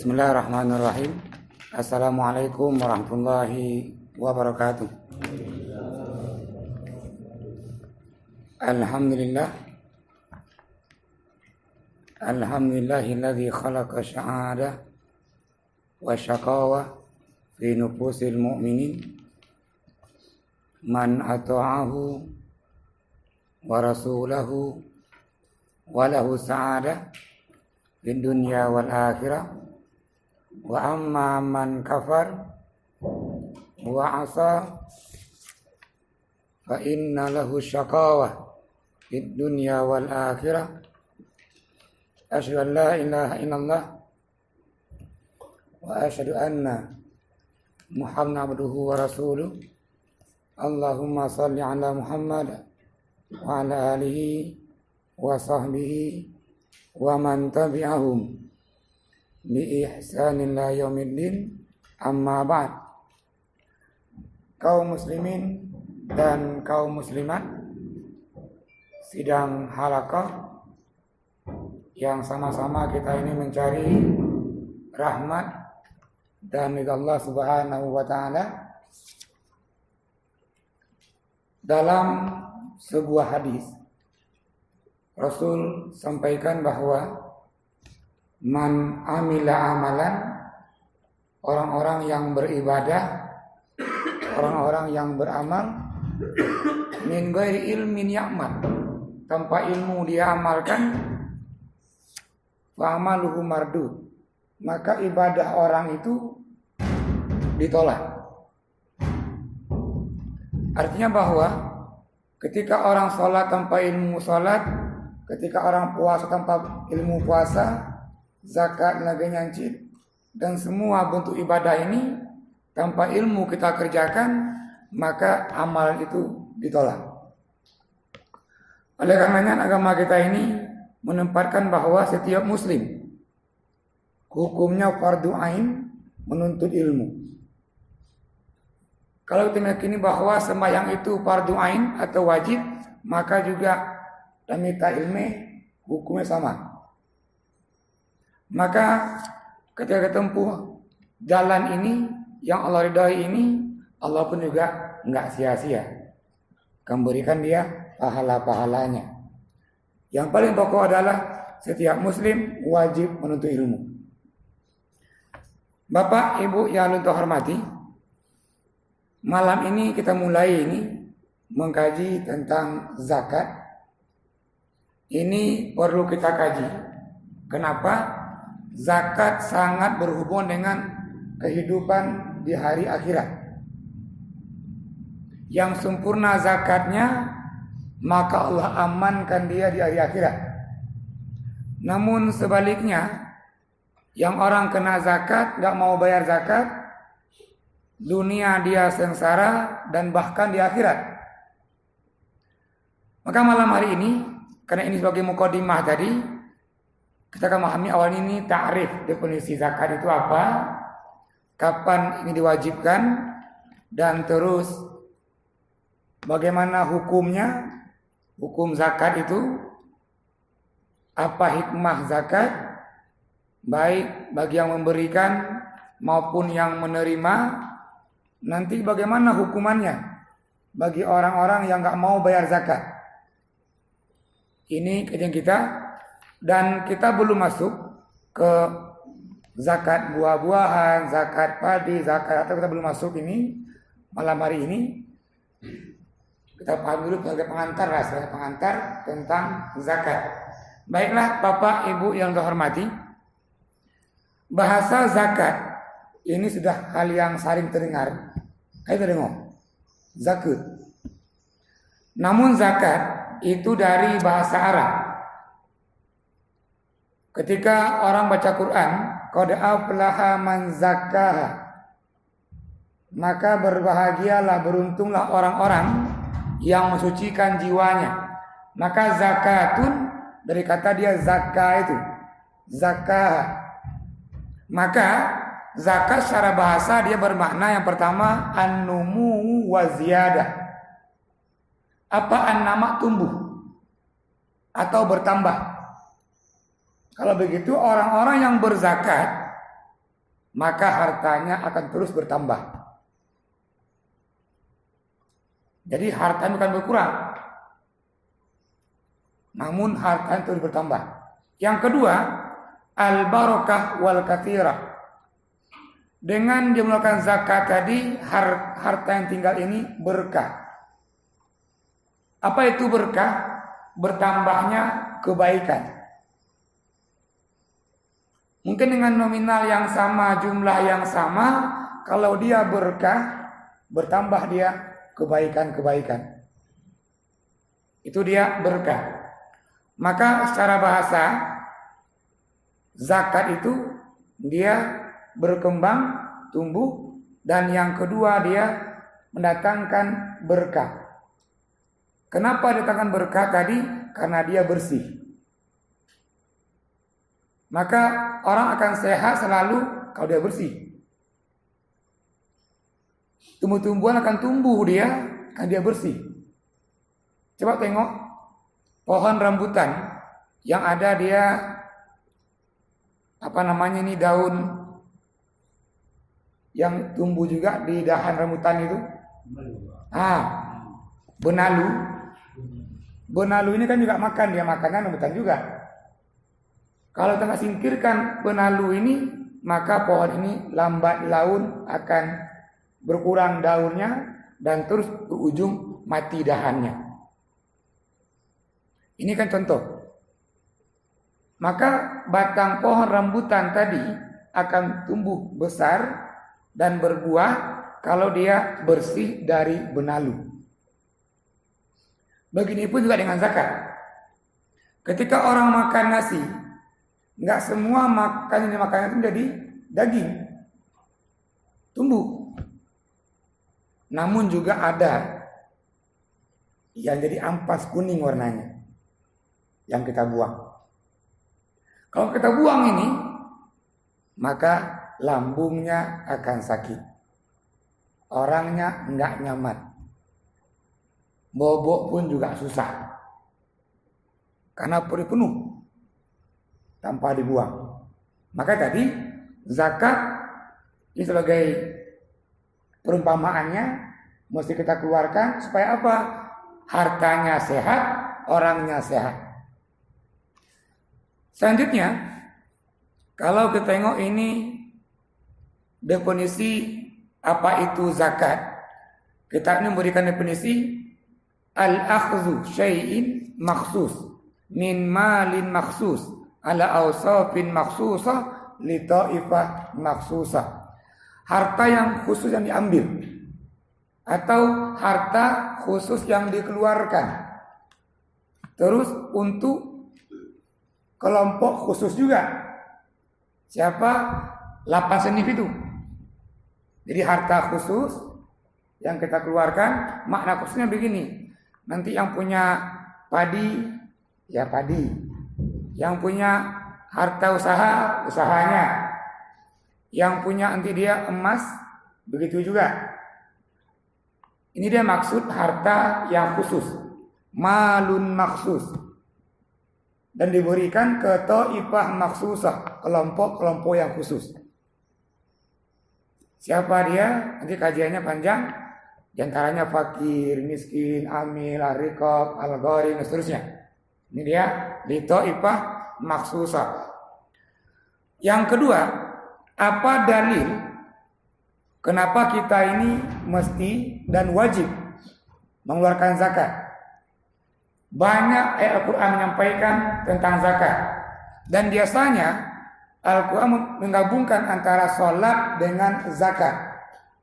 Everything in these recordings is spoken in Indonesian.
Bismillahirrahmanirrahim. Assalamualaikum warahmatullahi wabarakatuh. Alhamdulillah. Alhamdulillahilladzi khalaqa sya'adah wa syaqawa fi nufusil mu'minin man ata'ahu wa rasulahu wa lahu sa'adah fid dunya wal akhirah. Wa amma man kafar wa asa fa inna lahu syaqawah fid dunya wal akhirah. Asyhadu an la ilaha illallah wa asyhadu anna Muhammadan abduhu wa rasuluh. Allahumma shalli ala Muhammad wa ala alihi wa sahbihi wa man tabi'ahum bi ihsanin la yaumiddin. Amma ba'd. Kaum muslimin dan kaum muslimat sidang halaqah yang sama-sama kita ini mencari rahmat dan ridha Allah Subhanahu wa taala. Dalam sebuah hadis Rasul sampaikan bahwa man amila amalan, orang-orang yang beribadah, orang-orang yang beramal, min ghairi ilmin ya'mal, tanpa ilmu dia amalkan, fa amaluhu mardud, maka ibadah orang itu ditolak. Artinya bahwa ketika orang sholat tanpa ilmu sholat, ketika orang puasa tanpa ilmu puasa, zakat, naga nyancit, dan semua bentuk ibadah ini tanpa ilmu kita kerjakan, maka amalan itu ditolak. Oleh karenanya agama kita ini menempatkan bahwa setiap muslim hukumnya fardu ain menuntut ilmu. Kalau kita meyakini bahwa sembahyang itu fardu ain atau wajib, maka juga damita ilmi hukumnya sama. Maka ketika tempuh jalan ini yang Allah ridhai ini, Allah pun juga enggak sia-sia akan berikan dia pahala-pahalanya. Yang paling pokok adalah setiap muslim wajib menuntut ilmu. Bapak, Ibu yang hormati, malam ini kita mulai mengkaji tentang zakat. Ini perlu kita kaji. Kenapa? Zakat sangat berhubungan dengan kehidupan di hari akhirat. Yang sempurna zakatnya, maka Allah amankan dia di hari akhirat. Namun sebaliknya, yang orang kena zakat gak mau bayar zakat, dunia dia sengsara dan bahkan di akhirat. Maka malam hari ini, karena ini sebagai mukadimah tadi, kita akan memahami awal ini ta'rif, definisi zakat itu apa, kapan ini diwajibkan, dan terus bagaimana hukumnya, hukum zakat itu, apa hikmah zakat, baik bagi yang memberikan maupun yang menerima, nanti bagaimana hukumannya bagi orang-orang yang gak mau bayar zakat. Ini kajian kita. Dan kita belum masuk ke zakat buah-buahan, zakat padi, zakat atau kita belum masuk ini malam hari ini. Kita paham dulu sebagai pengantar tentang zakat. Baiklah Bapak Ibu yang terhormati, bahasa zakat ini sudah hal yang sering terdengar. Ayo dengar, zakat. Namun zakat itu dari bahasa Arab. Ketika orang baca Quran, qad aflaha man zakkaha, maka berbahagialah, beruntunglah orang-orang yang mensucikan jiwanya. Maka zakatun dari kata dia zakah itu, zakah. Maka zakat secara bahasa dia bermakna yang pertama an-numu wa ziyadah. Apa an-nama tumbuh atau bertambah. Kalau begitu orang-orang yang berzakat maka hartanya akan terus bertambah. Jadi hartanya bukan berkurang, namun hartanya terus bertambah. Yang kedua, al-barakah wal katsirah. Dengan dia melakukan zakat tadi, harta yang tinggal ini berkah. Apa itu berkah? Bertambahnya kebaikan. Mungkin dengan nominal yang sama, jumlah yang sama, kalau dia berkah, bertambah dia kebaikan-kebaikan. Itu dia berkah. Maka secara bahasa, zakat itu dia berkembang, tumbuh, dan yang kedua dia mendatangkan berkah. Kenapa datangkan berkah tadi? Karena dia bersih. Maka orang akan sehat selalu kalau dia bersih. Tumbuh-tumbuhan akan tumbuh dia karena dia bersih. Coba tengok pohon rambutan yang ada dia daun yang tumbuh juga di dahan rambutan itu. Benalu. Benalu ini kan juga makan, dia makannya rambutan juga. Kalau kita singkirkan benalu ini, maka pohon ini lambat laun akan berkurang daunnya dan terus berujung mati dahannya. Ini kan contoh. Maka batang pohon rambutan tadi akan tumbuh besar dan berbuah kalau dia bersih dari benalu. Begitupun juga dengan zakat. Ketika orang makan nasi, enggak semua makan ini makanan itu jadi daging, tumbuh. Namun juga ada yang jadi ampas kuning warnanya, yang kita buang. Kalau kita buang ini, maka lambungnya akan sakit. Orangnya enggak nyaman. Bobok pun juga susah. Karena perut penuh tanpa dibuang. Maka tadi zakat ini sebagai perumpamaannya mesti kita keluarkan supaya apa? Hartanya sehat, orangnya sehat. Selanjutnya, kalau kita tengok ini definisi apa itu zakat. Kita ini memberikan definisi al-akhdhu syai'in makhsus min malin makhsus ala awsafin makhsusah li ta'ifah makhsusah. Harta yang khusus yang diambil atau harta khusus yang dikeluarkan. Terus untuk kelompok khusus juga. Siapa? 8 senif itu. Jadi harta khusus yang kita keluarkan, makna khususnya begini. Nanti yang punya padi, ya padi. Yang punya harta usaha, usahanya. Yang punya nanti dia emas, begitu juga. Ini dia maksud harta yang khusus. Malun maksus. Dan diberikan ke ta'ifah maksusah, kelompok-kelompok yang khusus. Siapa dia? Nanti kajiannya panjang. Di antaranya fakir, miskin, amil, ar-riqab, al-gharim, dan seterusnya. Ini dia li ta'ifah maksusah. Yang kedua, apa dalil kenapa kita ini mesti dan wajib mengeluarkan zakat? Banyak ayat Al-Quran menyampaikan tentang zakat. Dan biasanya Al-Quran menggabungkan antara sholat dengan zakat.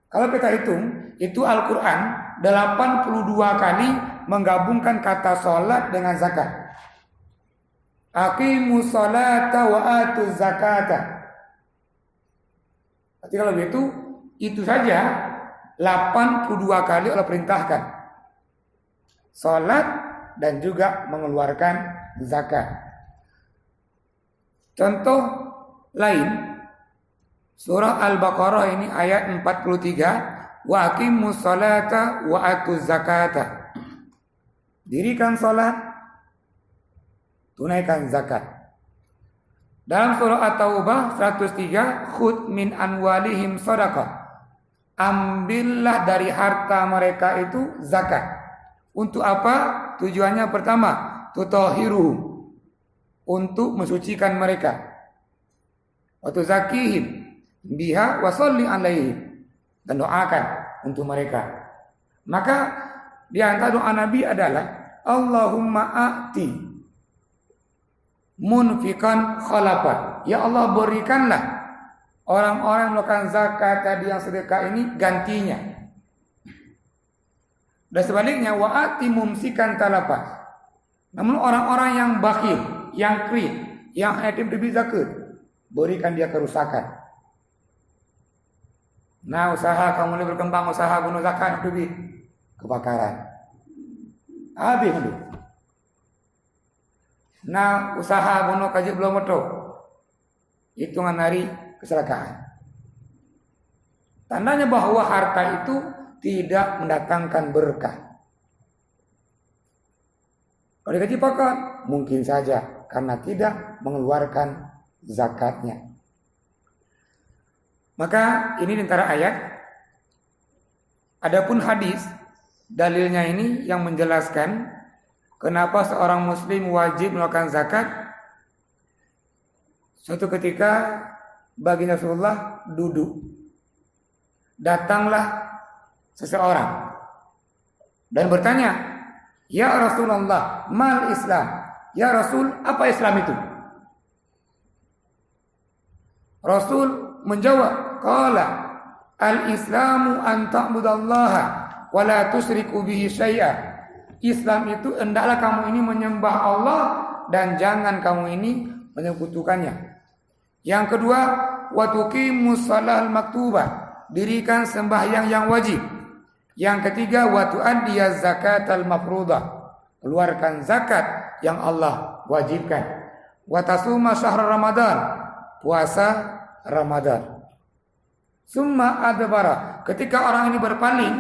Kalau kita hitung, itu Al-Quran 82 kali menggabungkan kata sholat dengan zakat. Aqimus sholata wa atuz zakata. Berarti kalau begitu, itu saja 82 kali Allah perintahkan. Sholat dan juga mengeluarkan zakat. Contoh lain, surah Al-Baqarah ini ayat 43, wa aqimus sholata wa atuz zakata. Dirikan sholat, tunaikan zakat. Dalam surah At-Taubah 103, khudh min anwalihim shadaqah. Ambillah dari harta mereka itu zakat. Untuk apa? Tujuannya pertama, tutahhiruhum, untuk mensucikan mereka. Wa tuzakihim biha wa sholli alaihim, dan doakan untuk mereka. Maka di antara doa Nabi adalah Allahumma a'ti munfiqan khalafat. Ya Allah, berikanlah orang-orang yang melakukan zakat tadi yang sedekah ini gantinya. Dan sebaliknya wa'ati mumsikan talafat. Namun orang-orang yang bakhil, yang kredit, yang hanya diberi zakat, berikan dia kerusakan. Nah, usaha kamu ini berkembang, usaha bunuh zakat duit, kebakaran. Habis dulu. Nah, usaha bunuh kaji belum betul, hitungan hari kecelakaan. Tandanya bahwa harta itu tidak mendatangkan berkah. Kalau dikaji pakar, mungkin saja karena tidak mengeluarkan zakatnya. Maka ini di antara ayat. Adapun hadis, dalilnya ini yang menjelaskan kenapa seorang muslim wajib melakukan zakat. Suatu ketika baginda Rasulullah duduk. Datanglah seseorang dan bertanya, "Ya Rasulullah, mal Islam?" Ya Rasul, apa Islam itu? Rasul menjawab, "Qala al-Islamu an ta'budallaha wa la tusyriku bihi syai'a." Islam itu hendaklah kamu ini menyembah Allah dan jangan kamu ini menyekutukannya. Yang kedua, wa tuqimus shalal maktubah, dirikan sembahyang yang wajib. Yang ketiga, wa tu'addiyaz zakatal mafruḍah, keluarkan zakat yang Allah wajibkan. Wa tasuma syahr Ramadan, puasa Ramadan. Summa adbara, ketika orang ini berpaling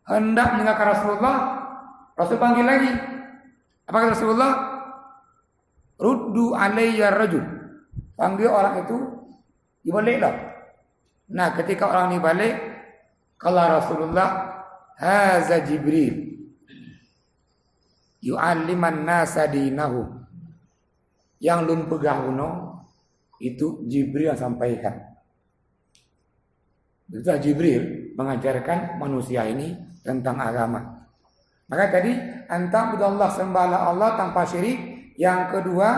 hendak meninggalkan Rasulullah, Rasul panggil lagi. Apa kata Rasulullah? Ruddu alayya rajul, panggil orang itu dibaliklah. Nah, ketika orang ini balik, kala Rasulullah, haza Jibril yu'alliman nasa dinahu. Yang lun pegahuno itu Jibril yang sampaikan. Itu Jibril mengajarkan manusia ini tentang agama. Maka tadi anta'budallah, sembahlah Allah tanpa syirik. Yang kedua,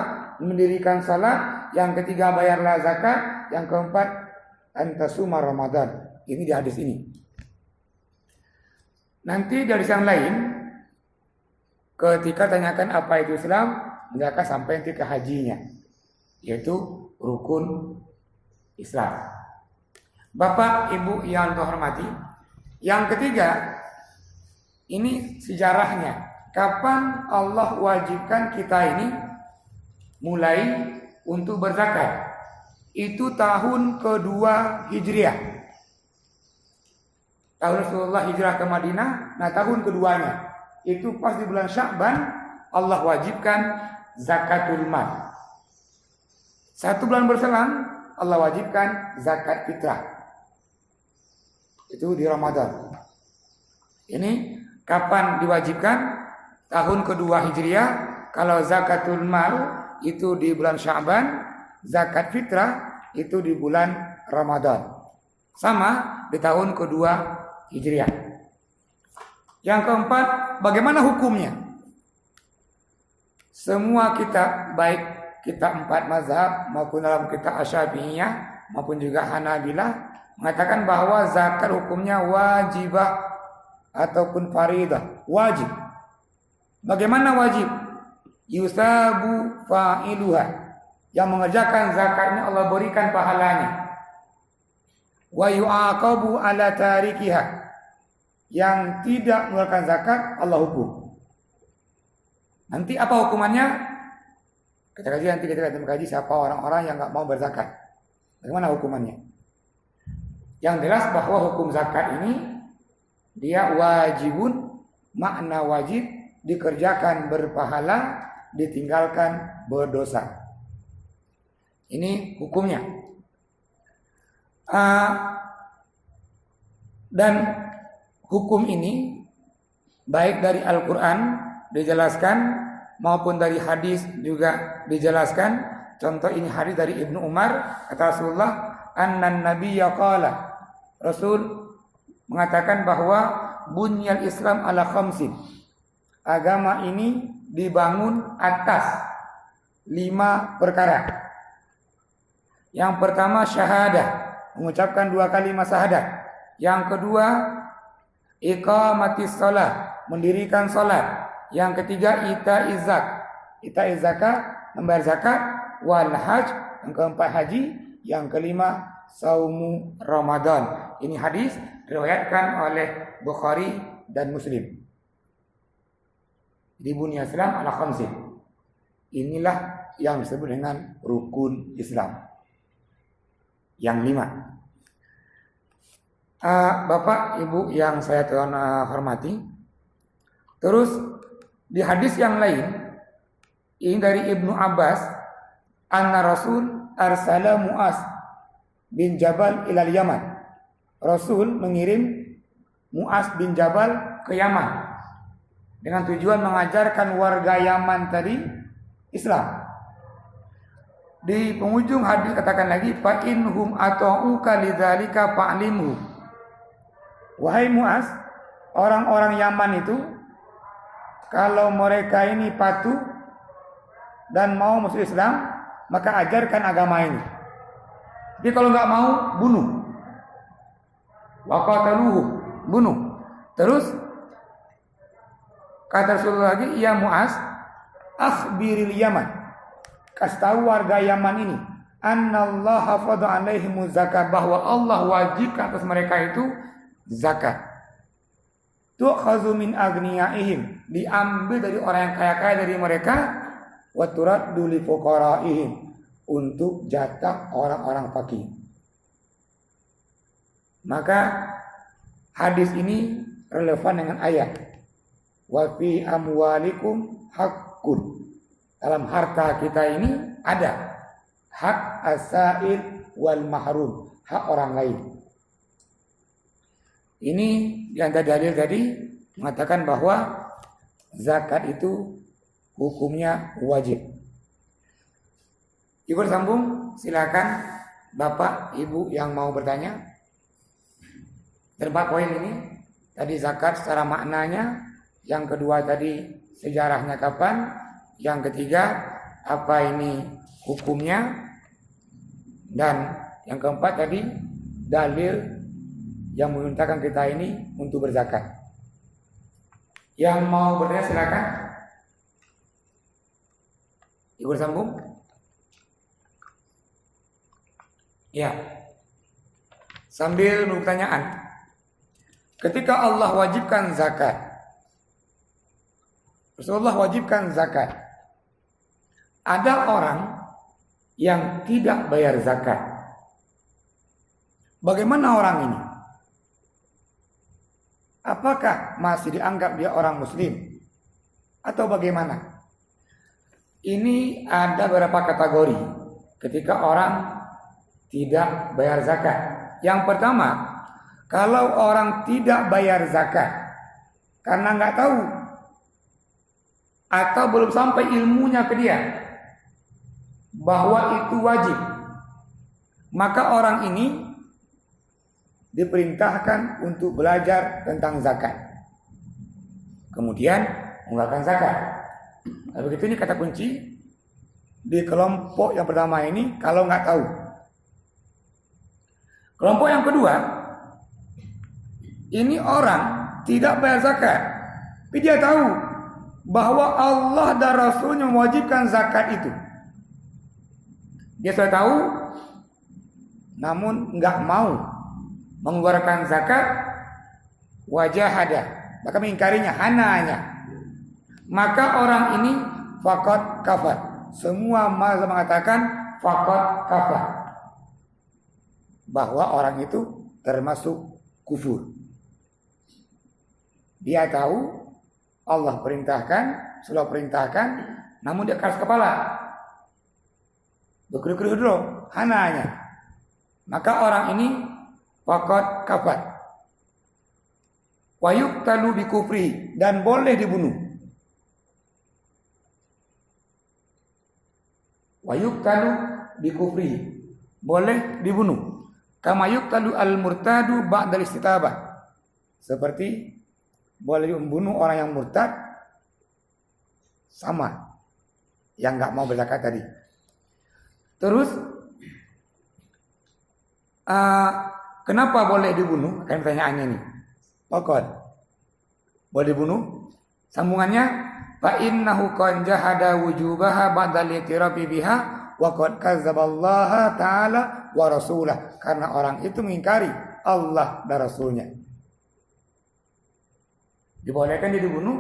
mendirikan salat. Yang ketiga, bayarlah zakat. Yang keempat, antasuma Ramadan. Ini di hadis ini. Nanti dari yang lain, ketika tanyakan apa itu Islam, mereka sampai nanti ke hajinya, yaitu rukun Islam. Bapak, Ibu yang terhormati, yang ketiga, ini sejarahnya. Kapan Allah wajibkan kita ini mulai untuk berzakat? Itu tahun kedua Hijriah. Tahun Rasulullah hijrah ke Madinah. Nah, tahun keduanya itu pas di bulan Sya'ban Allah wajibkan zakatul mal. 1 bulan berselang Allah wajibkan zakat fitrah. Itu di Ramadan. Ini kapan diwajibkan? Tahun kedua Hijriah. Kalau zakatul mal itu di bulan Sya'ban, zakat fitrah itu di bulan Ramadan. Sama di tahun kedua Hijriah. Yang keempat, bagaimana hukumnya? Semua kitab, baik kitab 4 mazhab maupun dalam kitab Asy-Syafi'iyah maupun juga Hanabilah, mengatakan bahwa zakat hukumnya wajibah ataupun faridah, wajib. Bagaimana wajib? Yusabu fa'iluha, yang mengerjakan zakatnya Allah berikan pahalanya. Wa yu'aqabu ala tarikiha, yang tidak mengeluarkan zakat Allah hukum. Nanti apa hukumannya? Kita kaji nanti, kita kaji siapa orang-orang yang enggak mau berzakat. Bagaimana hukumannya? Yang jelas bahwa hukum zakat ini dia wajibun, makna wajib, dikerjakan berpahala, ditinggalkan berdosa. Ini hukumnya. Dan hukum ini baik dari Al-Quran dijelaskan maupun dari hadis juga dijelaskan. Contoh ini hadis dari Ibnu Umar, kata Rasulullah, annan nabiyya qala, Rasul mengatakan bahwa bunyal Islam ala khamsin, agama ini dibangun atas 5 perkara. Yang pertama syahadah, mengucapkan 2 kalimat syahadat. Yang kedua iqamatis shalah, mendirikan salat. Yang ketiga itaiz zakat, membayar zakat. Wal hajj, yang keempat haji. Yang kelima saumu Ramadan. Ini hadis diriwayatkan oleh Bukhari dan Muslim. Di bunyal Islam ala khamsin. Inilah yang disebut dengan rukun Islam. Yang 5. Bapak, Ibu yang saya hormati. Terus di hadis yang lain, ini dari Ibnu Abbas, anna Rasul arsala Mu'az bin Jabal ilal Yaman. Rasul mengirim Mu'az bin Jabal ke Yaman dengan tujuan mengajarkan warga Yaman tadi Islam. Di penghujung hadis katakan lagi, fa inhum ata'uka lidzalika fa'limhu. Wahai Mu'az, orang-orang Yaman itu kalau mereka ini patuh dan mau masuk Islam, maka ajarkan agama ini. Tapi kalau enggak mau, bunuh. Wa qataluhu, bunuh. Terus kata Rasulullah lagi, ya Mu'az, akhbiril Yaman, kasih tahu warga Yaman ini, annallaha fadha alaihim zakat, bahwa Allah wajibkan atas mereka itu zakat. Tu'khazu min agniyaihim, diambil dari orang yang kaya-kaya dari mereka, wa turaddu li fuqaraihim, untuk jatah orang-orang fakir. Maka hadis ini relevan dengan ayat wa fi amwalikum haqqun. Dalam harta kita ini ada hak as-sa'il wal mahrum, hak orang lain. Ini yang dalil tadi mengatakan bahwa zakat itu hukumnya wajib. Ibu sambung, silakan Bapak, Ibu yang mau bertanya. Terdapat poin ini, tadi zakat secara maknanya, yang kedua tadi sejarahnya kapan, yang ketiga apa ini hukumnya, dan yang keempat tadi dalil yang memerintahkan kita ini untuk berzakat. Yang mau bertanya silakan. Ibu sambung. Ya. Sambil menunggu pertanyaan. Ketika Allah wajibkan zakat, Rasulullah wajibkan zakat, ada orang yang tidak bayar zakat. Bagaimana orang ini? Apakah masih dianggap dia orang muslim? Atau bagaimana? Ini ada beberapa kategori ketika orang tidak bayar zakat. Yang pertama, kalau orang tidak bayar zakat karena nggak tahu atau belum sampai ilmunya ke dia bahwa itu wajib, maka orang ini diperintahkan untuk belajar tentang zakat, kemudian mengeluarkan zakat. Nah, begitu ini kata kunci di kelompok yang pertama ini kalau nggak tahu. Kelompok yang kedua, ini orang tidak bayar zakat, tapi dia tahu bahwa Allah dan Rasulnya mewajibkan zakat itu. Dia sudah tahu, namun nggak mau mengeluarkan zakat, wajahada, maka mengingkarinya, hananya. Maka orang ini faqad kafar. Semua mazhab mengatakan faqad kafar, bahwa orang itu termasuk kufur. Dia tahu Allah perintahkan, sudah perintahkan, namun dia keras kepala. Berkeruh-keruh dulu, hananya. Maka orang ini faqad kafar. Wa yuqtalu bi kufri, dan boleh dibunuh. Wa yuqtalu bi kufri, boleh dibunuh. Kama yuqtalu al-murtadu ba'da istitabah. Seperti boleh membunuh orang yang murtad sama yang enggak mau berzakat tadi. Terus kenapa boleh dibunuh? Kan pertanyaannya nih. Pokok boleh dibunuh. Sambungannya, fa innahu qad jahada wujubaha ba'da al-i'tirafi biha wa qad kazzaballaha ta'ala wa rasulah. Karena orang itu mengingkari Allah dan Rasulnya. Dibolehkan dia dibunuh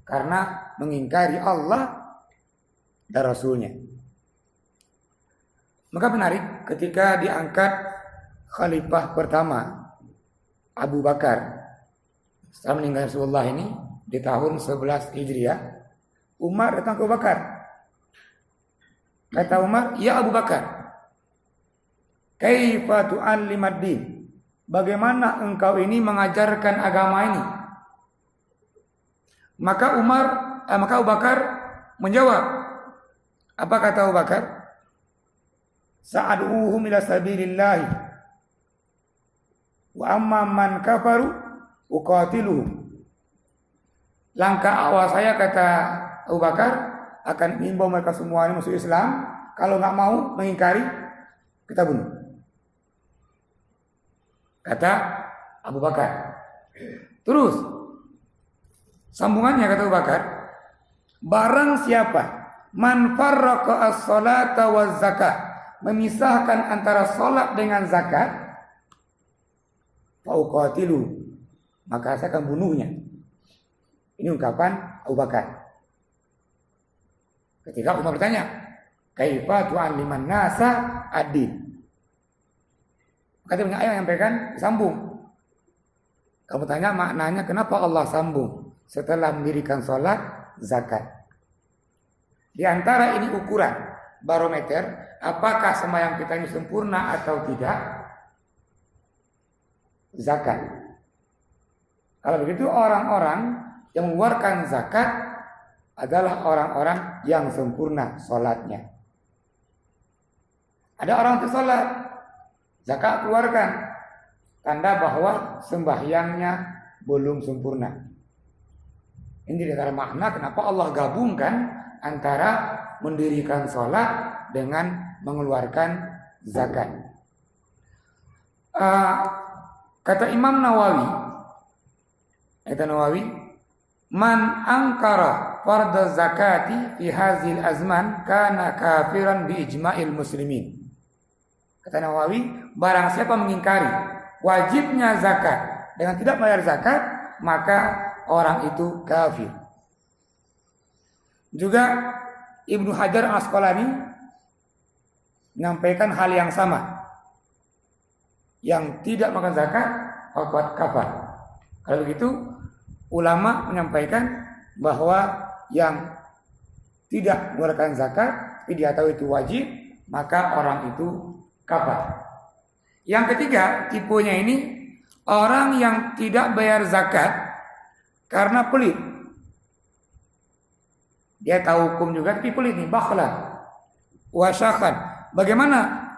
karena mengingkari Allah dan Rasulnya. Maka menarik ketika diangkat khalifah pertama Abu Bakar setelah meninggal Rasulullah ini di tahun 11 Hijriah, Umar datang ke Abu Bakar. Kata Umar, "Ya Abu Bakar, kaifa tu'allimad din? Bagaimana engkau ini mengajarkan agama ini?" Maka Abu Bakar menjawab. Apa kata Abu Bakar? Sa'aduhum ila sabilillah wa amma man kafaru uqatiluhum. Langkah awal saya, kata Abu Bakar, akan mengimbau mereka semua ini masuk Islam. Kalau enggak mau mengingkari, kita bunuh. Kata Abu Bakar. Terus sambungannya kata Abu Bakar, barang siapa man farraqa as-salata waz zakah, memisahkan antara salat dengan zakat, fauqatilu, maka saya akan bunuhnya. Ini ungkapan Abu Bakar. Ketika Umar bertanya, kaifa tu'alliman nasa ad-din? Maka dia menyampaikan, sambung. Kamu tanya maknanya kenapa Allah sambung setelah mendirikan salat, zakat. Di antara ini ukuran barometer, apakah sembahyang kita ini sempurna atau tidak? Zakat. Kalau begitu orang-orang yang mengeluarkan zakat adalah orang-orang yang sempurna sholatnya. Ada orang itu sholat, zakat keluarkan, tanda bahwa sembahyangnya belum sempurna. Ini di antara makna kenapa Allah gabungkan antara mendirikan sholat dengan mengeluarkan zakat. Kata Imam Nawawi, man angkara fardhu zakati fi hazil azman kana kafiran bi ijma'il muslimin. Kata Nawawi, barang siapa mengingkari wajibnya zakat dengan tidak bayar zakat, maka orang itu kafir. Juga Ibnu Hajar Al-Asqalani menyampaikan hal yang sama. Yang tidak makan zakat faqad kafar. Kalau begitu, ulama menyampaikan bahwa yang tidak mengeluarkan zakat, tapi dia tahu itu wajib, maka orang itu kafar. Yang ketiga, tipenya ini orang yang tidak bayar zakat karena pelit. Dia tahu hukum juga tapi pelit nih, bakhlan, wasakhan. Bagaimana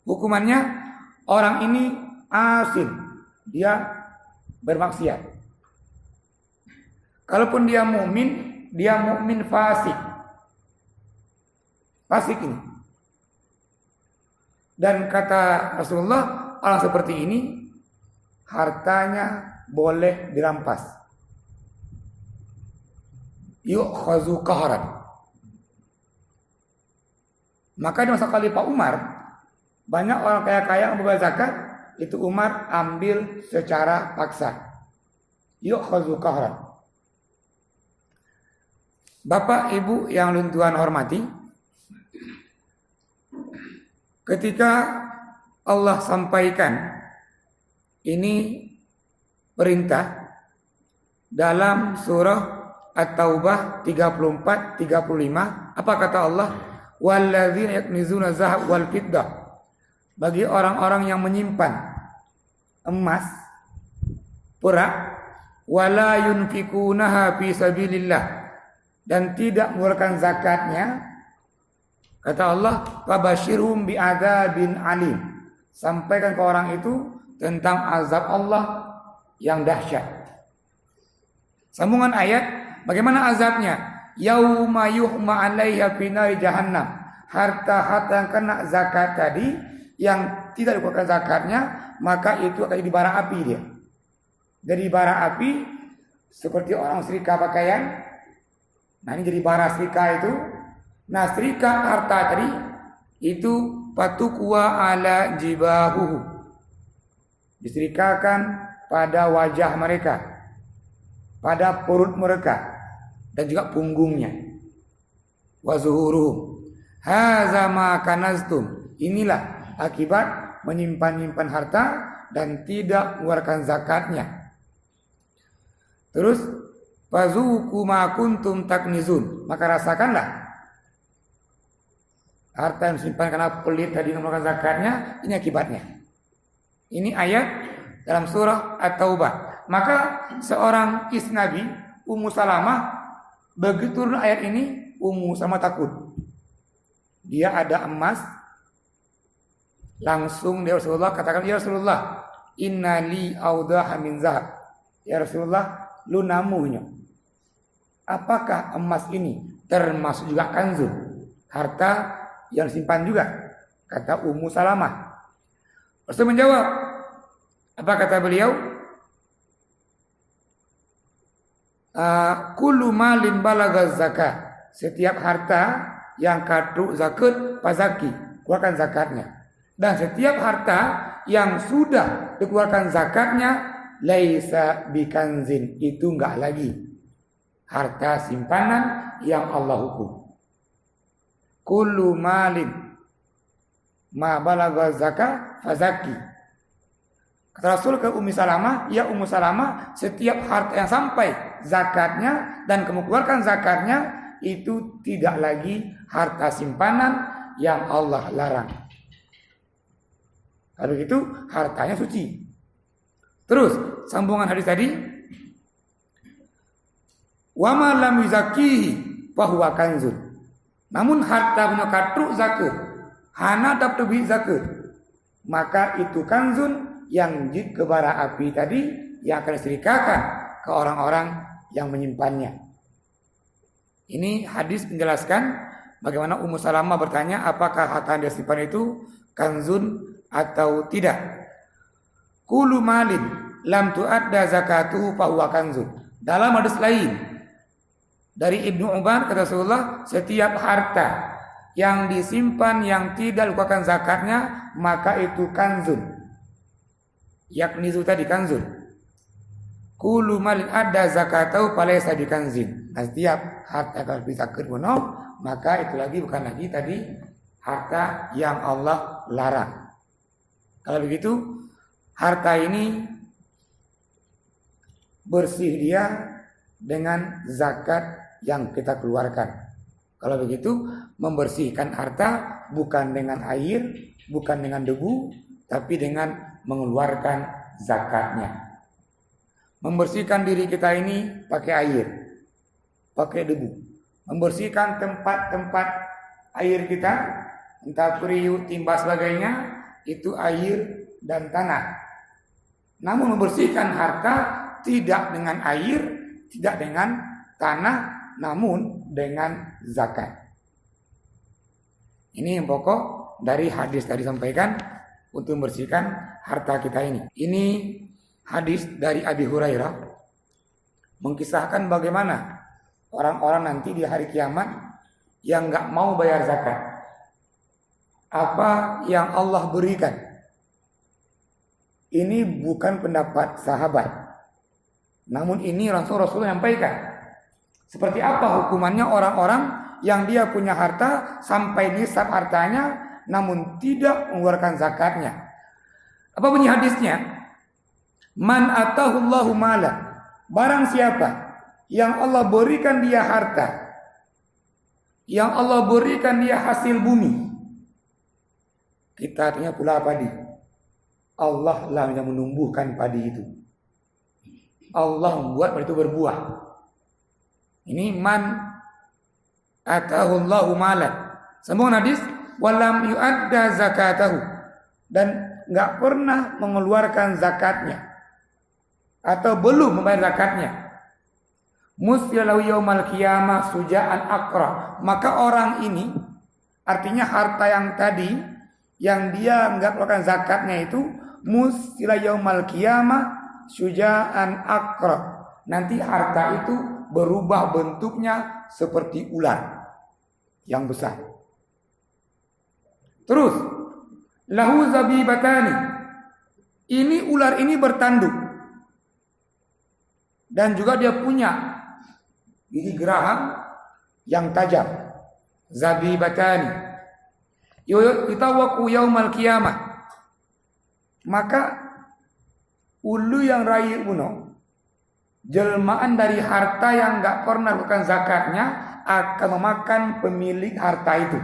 hukumannya? Orang ini asim, dia bermaksiat. Kalaupun dia mukmin fasik. Fasik ini. Dan kata Rasulullah, orang seperti ini hartanya boleh dirampas. Yu'khazu qahran. Maka di masa Khalifah Umar, banyak orang kaya-kaya yang membayar zakat, itu Umar ambil secara paksa. Yu'khazu qahran. Bapak Ibu yang Tuhan hormati, ketika Allah sampaikan ini perintah dalam surah At-Taubah 34-35, apa kata Allah? walladzina yaknizuna zahab wal fiddah, bagi orang-orang yang menyimpan emas, perak, wala yunfikunaha fi sabilillah, dan tidak mengeluarkan zakatnya, kata Allah, fabashirhum bi'adzabin alim, sampaikan ke orang itu tentang azab Allah yang dahsyat. Sambungan ayat, bagaimana azabnya? Yauma yuhma 'alaiha fi nari jahannam, harta-harta yang kena zakat tadi yang tidak dikeluarkan zakatnya, maka itu akan jadi bara api dia. Jadi bara api seperti orang setrika pakaian. Nah, ini jadi bara setrika itu. Nah, setrika harta tadi itu patukwa ala jibahuhu, disetrikakan pada wajah mereka, pada perut mereka, dan juga punggungnya. Wa zuhuruhum hadza ma kanaztum, inilah akibat menyimpan-nyimpan harta dan tidak mengeluarkan zakatnya. Terus fazuqu ma kuntum taknizun, maka rasakanlah harta yang disimpan karena pelit tadi mengeluarkan zakatnya, ini akibatnya. Ini ayat dalam surah At-Taubah. Maka seorang istri Nabi, Ummu Salamah, begitu turun ayat ini, Ummu Salamah takut. Dia ada emas, langsung dia Rasulullah katakan, ya Rasulullah, inna li audaha min zahab. Ya Rasulullah, lunamunya, apakah emas ini termasuk juga kanzun, harta yang disimpan juga? Kata Ummu Salamah. Rasul menjawab, apa kata beliau? Kullu malin balagha zakat, setiap harta yang kaduk zakat fazaki, keluarkan zakatnya. Dan setiap harta yang sudah dikeluarkan zakatnya, laisa bikanzin, itu enggak lagi harta simpanan yang Allah hukum. Kullu malin ma balagha zakat fazaki. Kata Rasul ke Ummu Salamah, ya Ummu Salamah, setiap harta yang sampai zakatnya dan kamu keluarkan zakatnya, itu tidak lagi harta simpanan yang Allah larang. Kalau gitu hartanya suci. Terus sambungan hadis tadi, wa ma lam yuzakihi fa huwa kanzun. Namun harta punya katruk zakat, hana dapat zakat, maka itu kanzun, yang ke bara api tadi yang akan diserikakan ke orang-orang yang menyimpannya. Ini hadis menjelaskan bagaimana Ummu Salamah bertanya apakah harta yang disimpan itu kanzun atau tidak. Kullu malin lam tu'adda zakatuhu fa huwa kanzun. Dalam hadis lain dari Ibnu Umar kata Rasulullah, setiap harta yang disimpan yang tidak dikeluarkan zakatnya, maka itu kanzun. Yakni itu tadi kanzun. Kullu malin ada zakatau falaysa bikanzin. Nah, setiap harta kalau bisa kerbono, maka itu lagi bukan lagi tadi harta yang Allah larang. Kalau begitu harta ini bersih dia dengan zakat yang kita keluarkan. Kalau begitu membersihkan harta bukan dengan air, bukan dengan debu, tapi dengan mengeluarkan zakatnya. Membersihkan diri kita ini pakai air, pakai debu. Membersihkan tempat-tempat air kita, entah periuk, timba, sebagainya, itu air dan tanah. Namun membersihkan harta tidak dengan air, tidak dengan tanah, namun dengan zakat. Ini yang pokok dari hadis tadi sampaikan untuk membersihkan harta kita ini. Ini hadis dari Abi Hurairah mengkisahkan bagaimana orang-orang nanti di hari kiamat yang enggak mau bayar zakat. Apa yang Allah berikan. Ini bukan pendapat sahabat, namun ini Rasul menyampaikan. Seperti apa hukumannya orang-orang yang dia punya harta sampai nisab hartanya namun tidak mengeluarkan zakatnya. Apa bunyi hadisnya? Man atahullahu mala, barang siapa yang Allah berikan dia harta yang Allah berikan dia hasil bumi. Kita artinya pula padi. Allah lah yang menumbuhkan padi itu. Allah membuat padi itu berbuah. Ini man atahullahu malan. Sambung hadis, walam yu'adda zakatahu, dan enggak pernah mengeluarkan zakatnya atau belum membayar zakatnya. Musyalahu yaumal qiyamah suja'an aqra. Maka orang ini, artinya harta yang tadi yang dia enggak keluarkan zakatnya itu, musyalahu yaumal qiyamah suja'an aqra. Nanti harta itu berubah bentuknya seperti ular yang besar. Terus, lahu zabibatani. Ini ular ini bertanduk. Dan juga dia punya gigi geraham yang tajam. Zabibatani. Yutawaqu yaumal qiyamah. Maka ulu yang rayu uno, jelmaan dari harta yang enggak pernah bukan zakatnya, akan memakan pemilik harta itu.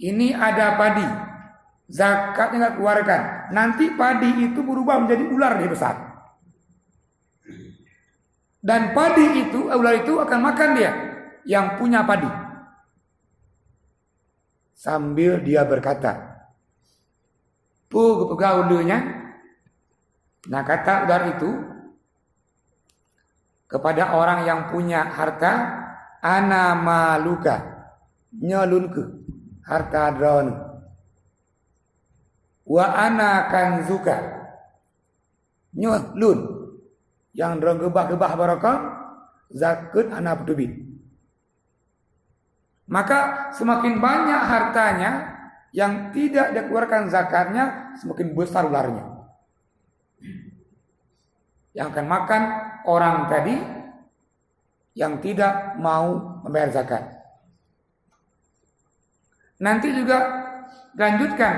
Ini ada padi, zakatnya enggak keluarkan. Nanti padi itu berubah menjadi ular dia besar. Dan padi itu, ular itu akan makan dia yang punya padi. Sambil dia berkata, pegaulunya. Nah, kata ular itu kepada orang yang punya harta, ana maluka, nyalunku harta drone, wa ana kanzuka, nyalun yang drone gebah-gebah barakah, zakat anak pedubit. Maka semakin banyak hartanya yang tidak dikeluarkan zakatnya, semakin besar ularnya yang akan makan orang tadi yang tidak mau membayar zakat. Nanti juga lanjutkan,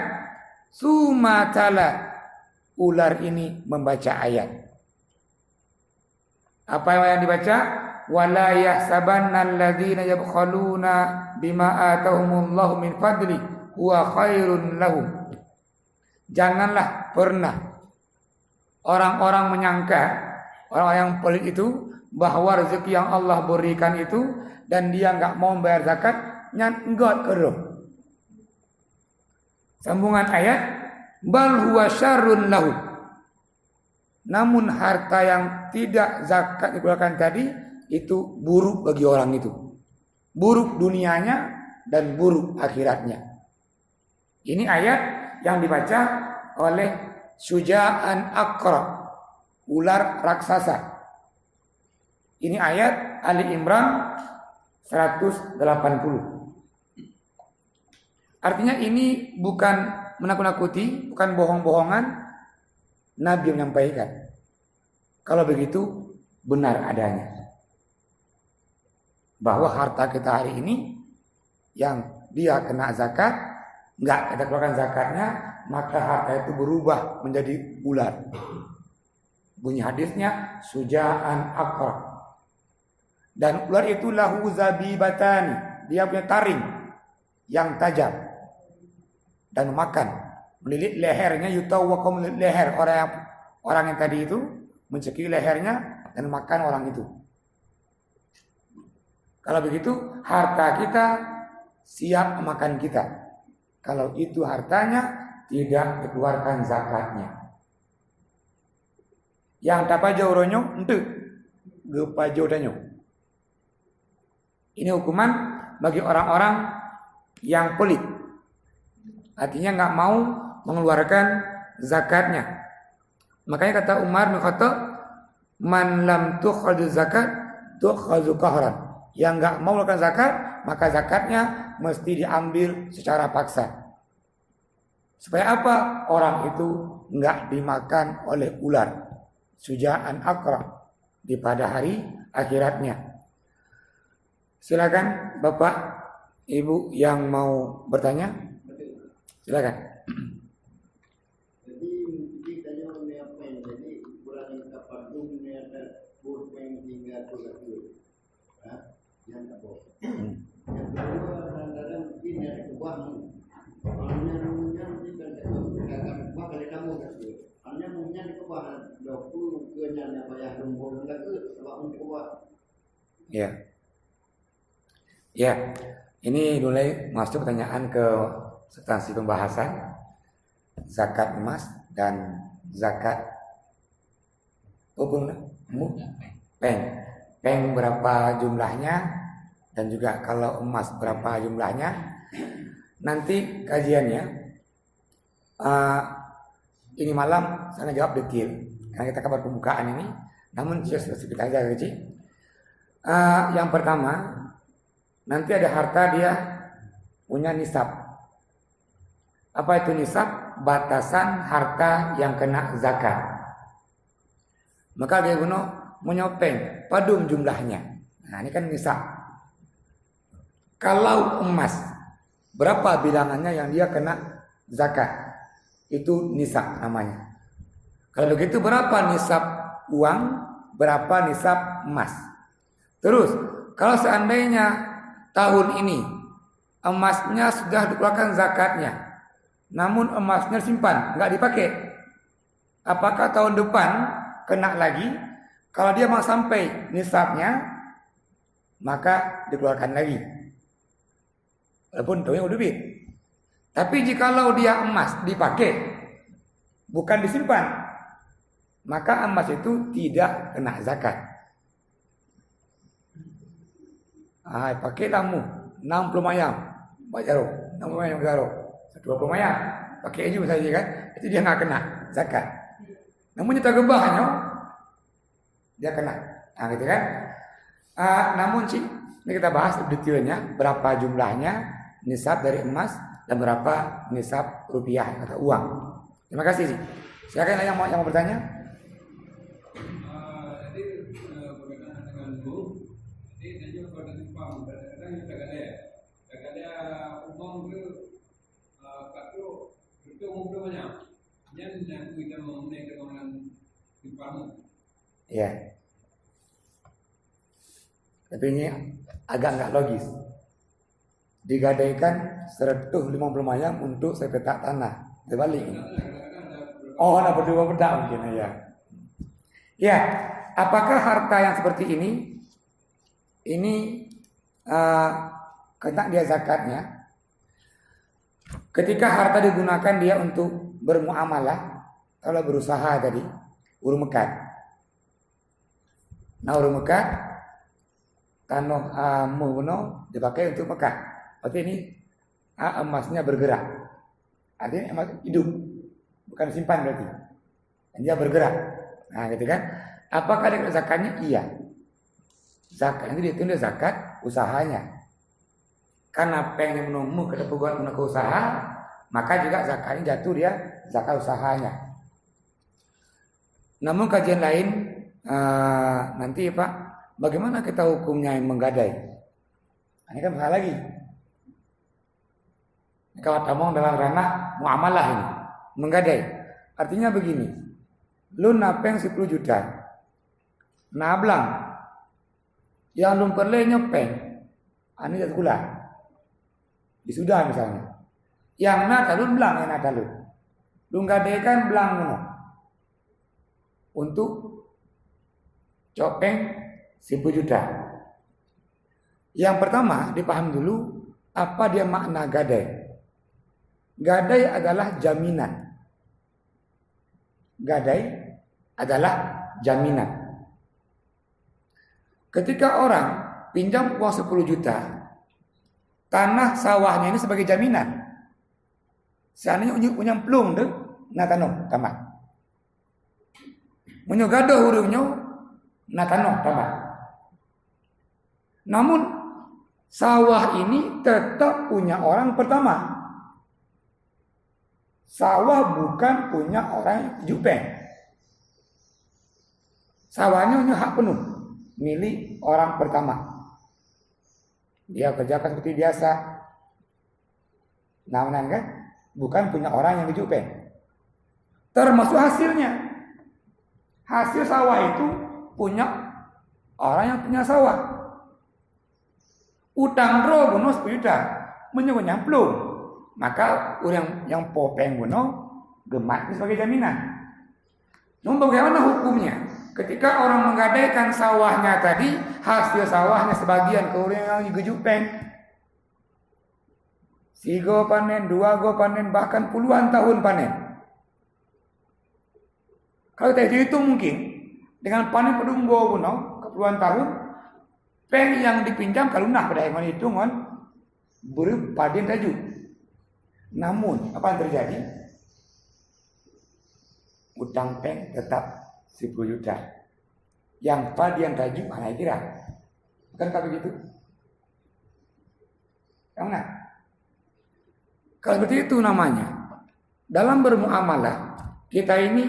sumatala, ular ini membaca ayat. Apa yang dibaca? Wala yahsabanna alladzina yabkhaluna bima atahumullahu min fadli huwa khairun lahum. Janganlah pernah orang-orang menyangka, orang yang pelit itu, bahwa rezeki yang Allah berikan itu dan dia enggak mau membayar zakat, nyangot keruh. Sambungan ayat, bal huwa syarrun lahu. Namun harta yang tidak zakat dikeluarkan tadi itu buruk bagi orang itu. Buruk dunianya dan buruk akhiratnya. Ini ayat yang dibaca oleh Syuja'an Aqra, ular raksasa. Ini ayat Ali Imran 180. Artinya ini bukan menakut-nakuti, bukan bohong-bohongan. Nabi menyampaikan. Kalau begitu benar adanya. Bahwa harta kita hari ini yang dia kena zakat, enggak kita keluarkan zakatnya, maka harta itu berubah menjadi ular. Bunyi hadisnya Syuja'an Aqra. Dan ular itu lahu zabibatani, dia punya taring yang tajam dan makan, melilit lehernya, yutawaqqa melilit leher orang yang tadi itu, mencekik lehernya dan makan orang itu. Kalau begitu harta kita siap makan kita. Kalau itu hartanya tidak dikeluarkan zakatnya. Yang tapajo ronyo ente gepajo danyo. Ini hukuman bagi orang-orang yang pelit. Artinya enggak mau mengeluarkan zakatnya. Makanya kata Umar bin Khattab, man lam tukhadhu zakat tukhadhu qahran. Yang enggak mau mengeluarkan zakat, maka zakatnya mesti diambil secara paksa. Supaya apa? Orang itu enggak dimakan oleh ular. Syuja'an Aqra di pada hari akhiratnya. Silakan Bapak, Ibu yang mau bertanya. Silakan. Jadi kita jangan jadi kurang kapal dunia dan purpen hingga tujuh. Yang tak boleh. Yang kedua kadang-kadang ini ada kubah nih. Anunya kita akan kubah kali kamu kasih. Anunya punya di kubah 20 kenyanya bayar lumpur enggak ke sebab untuk kubah. Ya. Ya. Ini mulai masuk pertanyaan ke substansi pembahasan zakat emas dan zakat peng. Peng berapa jumlahnya dan juga kalau emas berapa jumlahnya. Nanti kajiannya ini malam saya jawab detail karena kita kabar pembukaan ini. Namun sedikit aja kecil. Yang pertama, nanti ada harta dia punya nisab. Apa itu nisab? Batasan harta yang kena zakat. Maka dia menyopeng padum jumlahnya. Nah, ini kan nisab. Kalau emas, berapa bilangannya yang dia kena zakat? Itu nisab namanya. Kalau begitu berapa nisab uang, berapa nisab emas? Terus, kalau seandainya tahun ini emasnya sudah dikeluarkan zakatnya, namun emasnya simpan, nggak dipakai, apakah tahun depan kena lagi? Kalau dia mau sampai nisabnya, maka dikeluarkan lagi. Walaupun tahunnya udah duit. Tapi jikalau dia emas dipakai, bukan disimpan, maka emas itu tidak kena zakat. Pakai lamu 60 mayam bajaro, 60 mayam bajaro, 20 mayam pakai aja saja kan, itu dia nggak kena zakat. Namun kita gebahnya dia kena, gitu kan. Namun sih ini kita bahas detailnya berapa jumlahnya nisab dari emas dan berapa nisab rupiah atau uang. Terima kasih sih. Silakan yang mau bertanya. Ya. Tapi ini agak nggak logis. Digadaikan 150 mayam untuk sepetak tanah. Terbalik. Oh, nah berdua beda mungkin ya. Ya, apakah harta yang seperti ini kena dia zakatnya? Ketika harta digunakan dia untuk bermuamalah, kalau berusaha tadi, urung mekat. Nah, urung mekat, tanah muno dipakai untuk mekat. Berarti ini emasnya bergerak. Artinya emas hidup, bukan simpan berarti. Dan dia bergerak. Nah, gitu kan? Apakah ada zakatnya? Iya. Zakat itu ditunda zakat usahanya. Karena pengen menumbuh ketepuan guna usaha, maka juga zakatnya jatuh dia zakat usahanya. Namun kajian lain nanti Pak, bagaimana kita hukumnya yang menggadai? Ini kan masalah lagi. Kalau tamong dalam ranah muamalah ini, menggadai. Artinya begini, lu napeng 10 juta, nablang, yang lu perle nyopeng, ini jatuh gula. Sudah misalnya. Yang natalun belang yang natalun. Lu gadaikan belang ngono. Untuk copeng 10 juta. Yang pertama dipaham dulu apa dia makna gadai. Gadai adalah jaminan. Gadai adalah jaminan. Ketika orang pinjam uang 10 juta, tanah sawahnya ini sebagai jaminan. Seandainya punya pelung deh, natano tamat. Menyogado hurufnya, natano tamat. Namun sawah ini tetap punya orang pertama. Sawah bukan punya orang jupeng. Sawahnya punya hak penuh milik orang pertama. Dia kerjakan seperti biasa. Namun kan bukan punya orang yang dijupeng. Termasuk hasilnya. Hasil sawah itu punya orang yang punya sawah. Utang ro buno 10 juta. Menyogo nyamplung. Maka orang yang popeng buno gemak sebagai jaminan. Namun bagaimana hukumnya? Ketika orang menggadaikan sawahnya tadi, hasil sawahnya sebagian ke orang yang gejupeng. 3 panen, 2 panen, bahkan puluhan tahun panen. Kalau kita hitung mungkin dengan panen pedunggo buno ke puluhan tahun, peng yang dipinjam kalau nah pada yang hitungan berupa padin taju. Namun apa yang terjadi? Utang peng tetap 10 juta. Yang padian taju mana kira? Bukankah begitu? Yang mana? Kalau seperti itu namanya. Dalam bermuamalah kita ini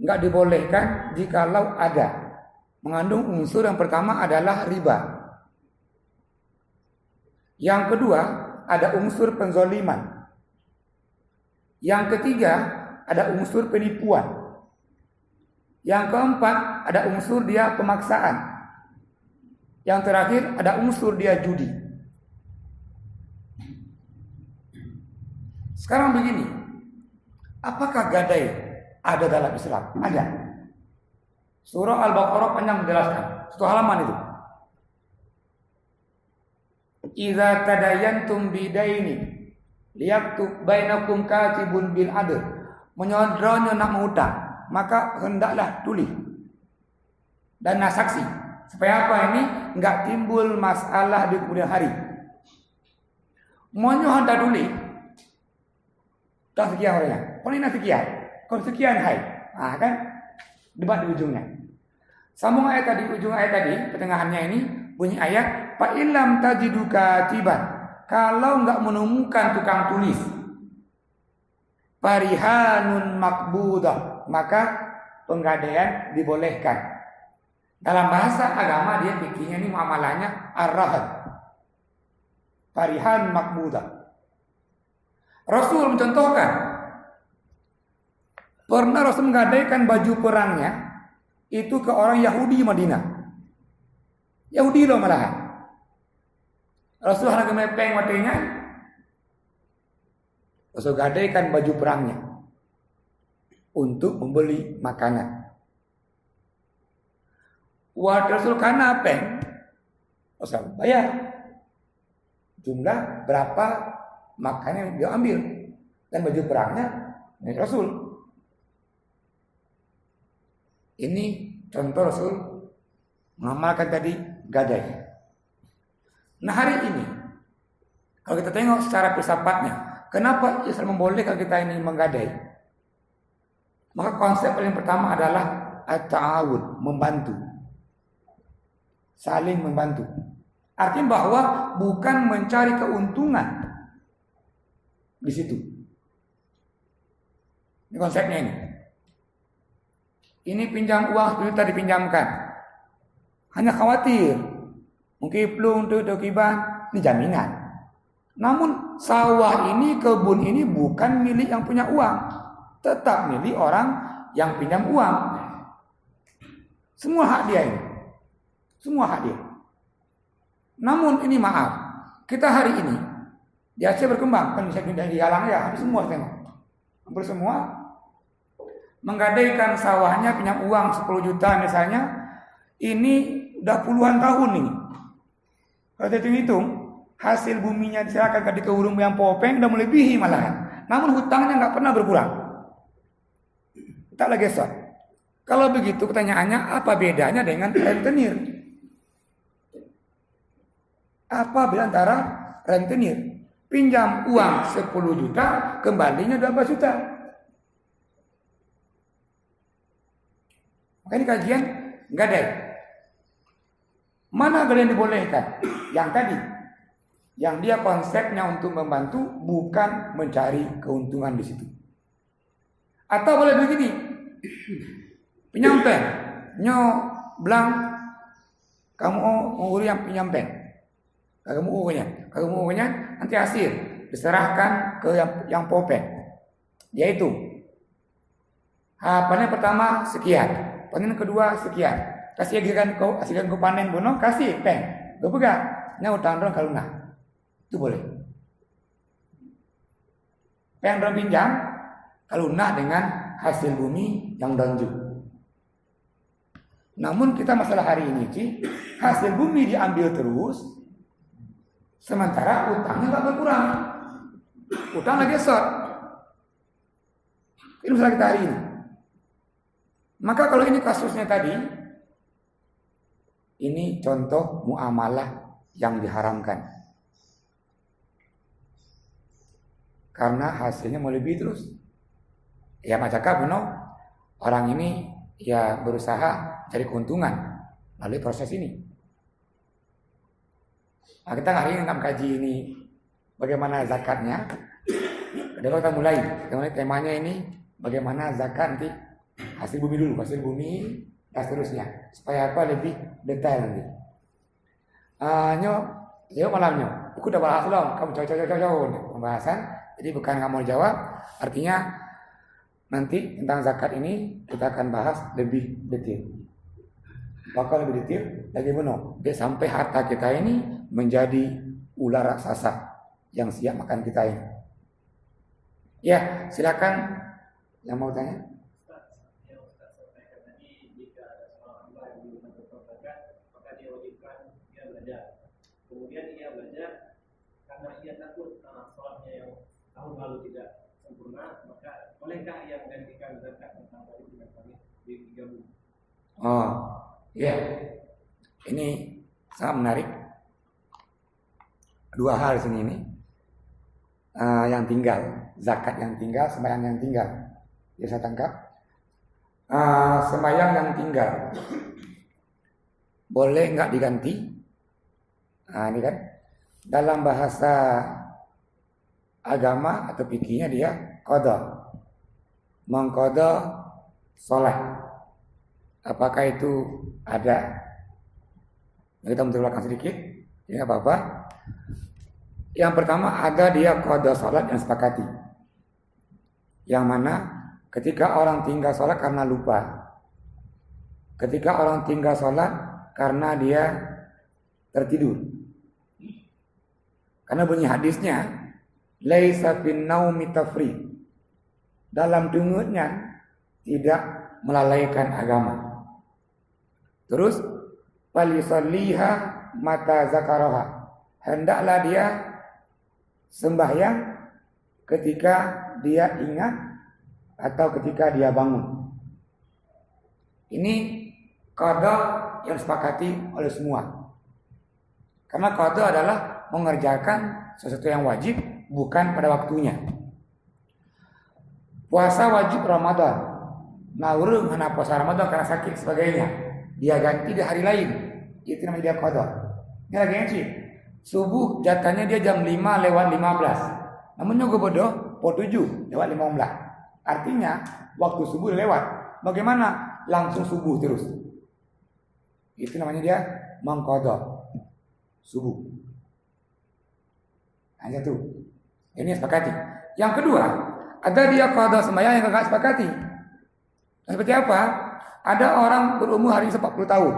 nggak dibolehkan jikalau ada mengandung unsur yang pertama adalah riba. Yang kedua ada unsur penzoliman. Yang ketiga ada unsur penipuan. Yang keempat ada unsur dia pemaksaan. Yang terakhir ada unsur dia judi. Sekarang begini, apakah gadai ada dalam Islam? Ada. Surah Al-Baqarah panjang menjelaskan. 1 halaman itu. Idza tadayantum bidaini liyaktub bainakum katibun bil adl. Menyodronya nak mengutang, maka hendaklah tulis dan saksi. Supaya apa ini? Enggak timbul masalah di kemudian hari. Monyo hendak tulis. Tak sekian orangnya. Kalau ini sekian. Kalau sekian hai. Nah kan debat di ujungnya. Sambung ayat tadi, ujung ayat tadi, pertengahannya ini bunyi ayat fa illam tajidu katiban. Kalau enggak menemukan tukang tulis, farihanun makbudah, maka penggadaian dibolehkan. Dalam bahasa agama dia pikirnya ini muamalahnya ar-rahan. Farihan makbudah. Rasul mencontohkan, pernah Rasul menggadaikan baju perangnya itu ke orang Yahudi Madinah. Yahudi loh malahan. Rasul hendak mepeng watenya, Rasul gadaikan baju perangnya untuk membeli makanan. Waktu Rasul kana peng, Rasul bayar jumlah berapa makanan yang dia ambil dan baju perangnya dari Rasul. Ini contoh Rasul mengamalkan tadi gadai. Nah hari ini kalau kita tengok secara filsafatnya, kenapa Islam membolehkan kita ini menggadai? Maka konsep paling pertama adalah at-ta'awun, membantu. Saling membantu. Artinya bahwa bukan mencari keuntungan di situ. Ini konsepnya ini. Ini pinjam uang 10 juta dipinjamkan. Hanya khawatir mungkin plung tu kiban, ini jaminan. Namun sawah ini, kebun ini bukan milik yang punya uang, tetap milik orang yang pinjam uang. Semua hak dia ini. Semua hak dia. Namun ini maaf, kita hari ini di Aceh berkembang, kan bisa pindah di Galang ya, hampir semua tengok. Hampir semua menggadaikan sawahnya pinjam uang 10 juta misalnya, ini udah puluhan tahun ini. Kalau kita hitung, hasil buminya diserahkan ke urung yang popeng udah melebihi malahan. Namun hutangnya nggak pernah berkurang. Tak lagi gesot. Kalau begitu pertanyaannya, apa bedanya dengan rentenir? Apa beda antara rentenir? Pinjam uang 10 juta, kembalinya 12 juta. Makanya kajian gadai. Mana gadai yang dibolehkan? Yang tadi. Yang dia konsepnya untuk membantu, bukan mencari keuntungan di situ. Atau boleh begini. Pinjam pen. Nyo bilang, kamu nguri yang pinjam pen. Kamu uangnya nanti hasil diserahkan ke yang popeng. Dia itu. Panen pertama sekian, panen kedua sekian. Kasihkan ke panen bono, kasih peng. gue pegang, nya utang dong kalau nah, itu boleh. Yang dong pinjam, kalau nah dengan hasil bumi yang donju. Namun kita masalah hari ini, hasil bumi diambil terus, sementara utangnya nggak berkurang, utang lagi short. Ini masalah kita hari ini. Maka kalau ini kasusnya tadi, ini contoh muamalah yang diharamkan. Karena hasilnya melebihi terus. Ya macam orang ini ya berusaha cari keuntungan melalui proses ini. Nah, kita hari ini kaji ini bagaimana zakatnya. Kedua kita mulai temanya ini bagaimana zakat nanti hasil bumi dulu, hasil bumi dan seterusnya supaya apa lebih detail nanti. Yo malamnya, aku udah bahas loh, kamu jauh pembahasan. Jadi bukan kamu jawab, artinya nanti tentang zakat ini kita akan bahas lebih detail. Bakal lebih detail lagi benar. Sampai harta kita ini menjadi ular raksasa yang siap makan kita ini. Ya, silakan yang mau tanya. Kemudian ia belajar karena ia takut sholatnya yang tahun lalu tidak sempurna, maka bolehkah ia menggantikan zakat tentang tadi dengan kami digabung? Oh, ya, ini sangat menarik. Dua hal di sini ini, yang tinggal, zakat yang tinggal, sembahyang yang tinggal. Ya saya tangkap. Sembahyang yang tinggal, boleh nggak diganti? Ini kan dalam bahasa agama atau fikihnya dia qada, mengqada sholat. Apakah itu ada? Kita menjelaskan sedikit, ya apa-apa. Yang pertama ada dia qada sholat yang sepakati, yang mana ketika orang tinggal sholat karena lupa, ketika orang tinggal sholat karena dia tertidur. Karena bunyi hadisnya laisa fin naumi tafrid. Dalam dengutnya tidak melalaikan agama. Terus falisalliha mata zakaraha. Hendaklah dia sembahyang ketika dia ingat atau ketika dia bangun. Ini qada yang disepakati oleh semua. Karena qada adalah mengerjakan sesuatu yang wajib bukan pada waktunya. Puasa wajib Ramadan. Nah, urung hana puasa Ramadan karena sakit sebagainya. Dia ganti di hari lain. Itu namanya dia qada. Ini lagi ngaji. Subuh jatahnya dia jam 5:15. Namun juga bodoh, po 7:15. Artinya waktu subuh lewat. Bagaimana? Langsung subuh terus. Itu namanya dia mengqada subuh. Hanya itu. Ini sepakati. Yang kedua, ada dia qada sembahyang yang enggak sepakati. Seperti apa? Ada orang berumur hari 40 tahun.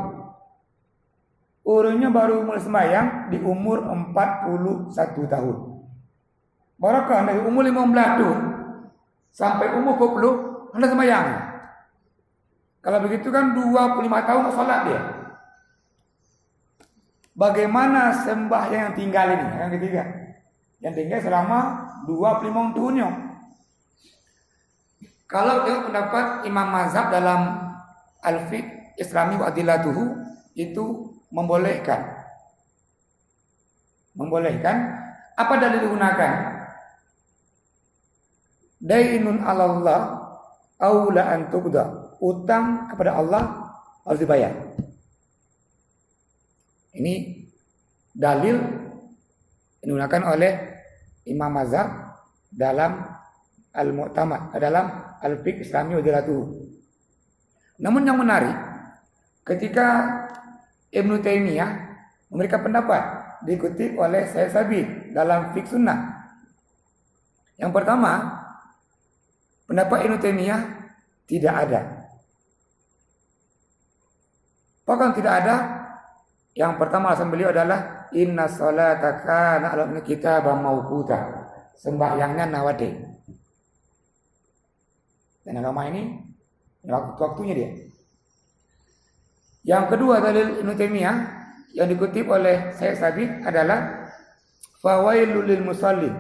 Umurnya baru mulai sembahyang di umur 41 tahun. Barakah dari umur 15 tuh sampai umur 40 Anda sembahyang. Kalau begitu kan 25 tahun sholat dia. Bagaimana sembahyang yang tinggal ini? Yang ketiga. Yang tinggal selama 25 tahunnya. Kalau tengok pendapat Imam Mazhab dalam Al-Fiqh Islami wa Adillatuhu itu membolehkan. Apa dalil digunakan? Dainun 'alallah aula an tuqda. Utang kepada Allah harus dibayar. Ini dalil yang digunakan oleh Imam Mazhab dalam Al-Mu'tamad, dalam Al-Fiqh Islami wa Adillatuhu. Namun yang menarik, ketika Ibnu Taimiyah memberikan pendapat dikutip oleh Syekh Sabit dalam Fiqh Sunnah. Yang pertama, pendapat Ibnu Taimiyah tidak ada. Bahkan tidak ada Yang pertama alasan beliau adalah inna sholata kana 'alal kitaban mauquta. Sembahyangnya nawade. Dan agama ini waktu-waktunya dia. Yang kedua dalil Ibnu Taimiyah yang dikutip oleh Syekh Sabit adalah fawailul lil musallin,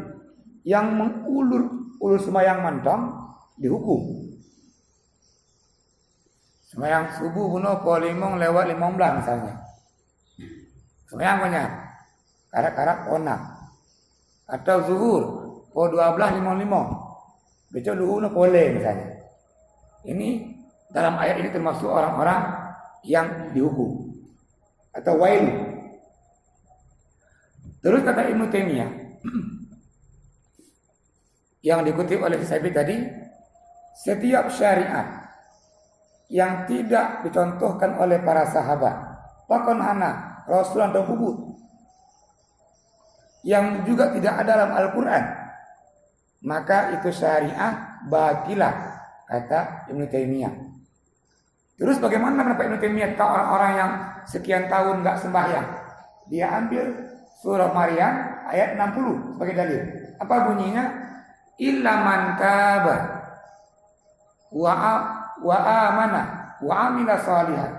yang mengulur sembahyang mantong dihukum. Sembahyang subuh bunuh po 5 lewat 15 misalnya. Sembahyang banyak. Karak-karak pona. Atau zuhur po 12.55. Besok luhur boleh misalnya. Ini dalam ayat ini termasuk orang-orang yang dihukum atau wail. Terus kata Ibnu Taimiyah yang dikutip oleh Sabit tadi, setiap syariat yang tidak dicontohkan oleh para sahabat, pakon hana Rasulullah dan kubur, yang juga tidak ada dalam Al-Quran, maka itu syariat batilah, kata Ibnu Taimiyah. Terus bagaimana pendapat Ibnu Taimiyah tentang orang-orang yang sekian tahun nggak sembahyang? Dia ambil surah Maryam ayat 60 sebagai dalil. Apa bunyinya? Illa man taba wa amana wa amila shalihan.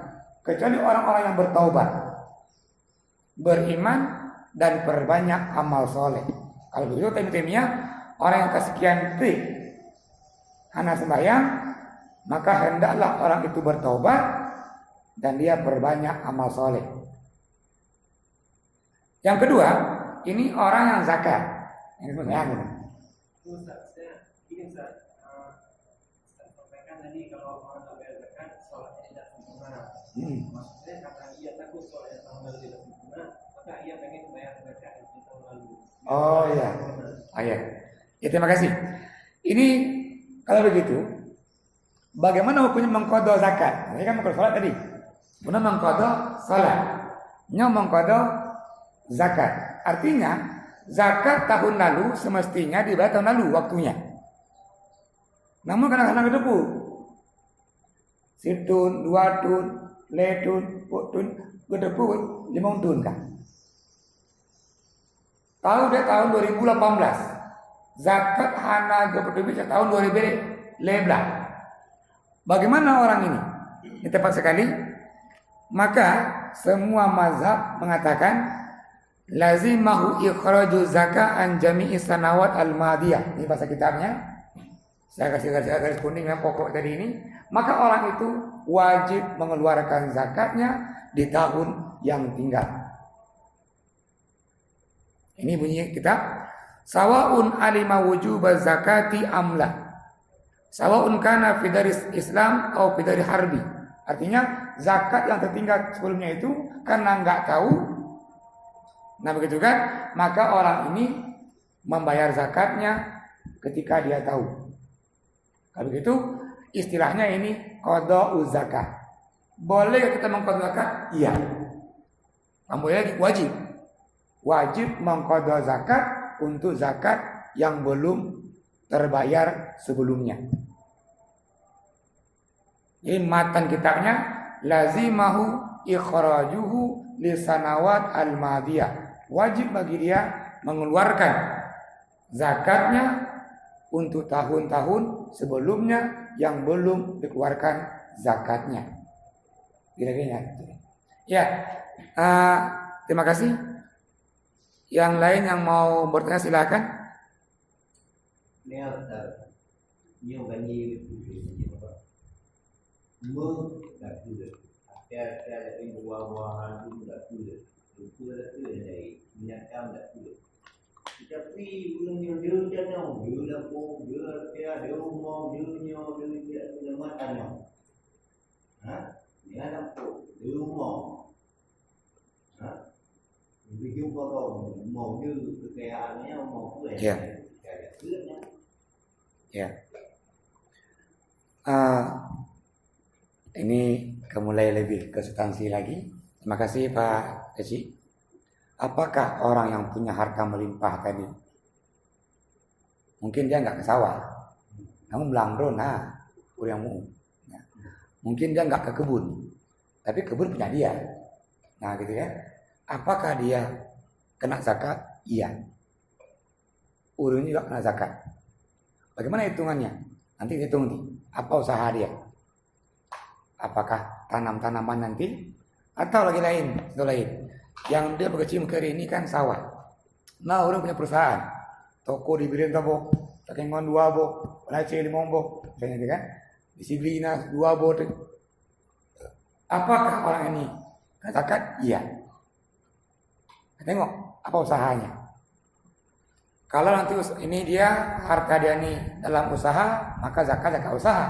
Kecuali orang-orang yang bertaubat, beriman dan perbanyak amal soleh. Kalau begitu Ibnu Taimiyah, orang yang kesekian detik hana sembahyang, maka hendaklah orang itu bertaubat dan dia perbanyak amal soleh. Yang kedua, ini orang yang zakat. Yang sembahyang. Ustaz, ini Ustaz, Ustaz sampaikan tadi kalau orang tak bayar zakat, sholatnya tidak sempurna. Maksudnya karena ia takut sholatnya tahun lalu tidak sempurna, maka ia pengen bayar zakat di tahun lalu. Oh iya, ayat. Ya, terima kasih. Ini kalau begitu, bagaimana hukumnya mengqadha zakat? Ini kan mengqadha salat tadi. Benar mengqadha salat. Nya mengqadha zakat. Artinya zakat tahun lalu semestinya dibayar tahun lalu waktunya. Namun kadang-kadang debu. Situn, 2 tun, letun, putun, gedepu 5 tun kan. Tahu dia tahun 2018. Zakat hana gepedubi tahun 2015. Bagaimana orang ini? Ini tepat sekali. Maka semua mazhab mengatakan lazimahu ikhraju zakat an jami'i sanawat al-madiyah. Ini bahasa kitabnya. Saya kasih garis kuning yang pokok tadi ini. Maka orang itu wajib mengeluarkan zakatnya di tahun yang tinggal. Ini bunyi kitab. Sawaun alima wujubaz zakati amla. Sawaun kana fi dari Islam atau fi dari harbi. Artinya zakat yang tertinggal sebelumnya itu karena enggak tahu. Nah begitu kan? Maka orang ini membayar zakatnya ketika dia tahu. Kalau begitu istilahnya ini qada'uz zakat. Boleh kita mengqadha zakat? Iya. Kamu lagi wajib. Wajib mengqadha zakat untuk zakat yang belum terbayar sebelumnya. Ini matan kitabnya lazimahu ikhrajuhu li sanawat al-madiyah. Wajib bagi dia mengeluarkan zakatnya untuk tahun-tahun sebelumnya yang belum dikeluarkan zakatnya. Kira-kira. Ya, terima kasih. Yang lain yang mau bertanya silakan. Neo nhiều cái gì mưa đã cứ được cái cái buah-buahan itu đã cứ được cứ đã cứ dari minyak kayu đã cứ được tapi belum nyuruh jangan dia lampu dia rumah dia dia makannya dia lampu dia rumah Begitu kalau mau như kekayaannya mau itu ya. Ya. Ini mulai lebih ke substansi lagi. Terima kasih Pak Keci. Apakah orang yang punya harta melimpah tadi, mungkin dia nggak ke sawah, namun belangro uriangmu. Mungkin dia nggak ke kebun, tapi kebun punya dia. Nah gitu ya. Apakah dia kena zakat? Iya. Urun juga kena zakat. Bagaimana hitungannya? Nanti hitung nih. Apa usaha dia? Apakah tanam-tanaman nanti? Atau lagi lain? Itu lain. Yang dia berkecimpung ke ini kan sawah. Nah orang punya perusahaan. Toko di Biren Tabo. Takengon 2 bo. Pelace 5 bo. Misalnya gitu kan. Di Siglina 2 bo. Apakah orang ini kena zakat? Iya. Tengok apa usahanya. Kalau nanti ini dia harta dia nih dalam usaha, maka zakat usaha.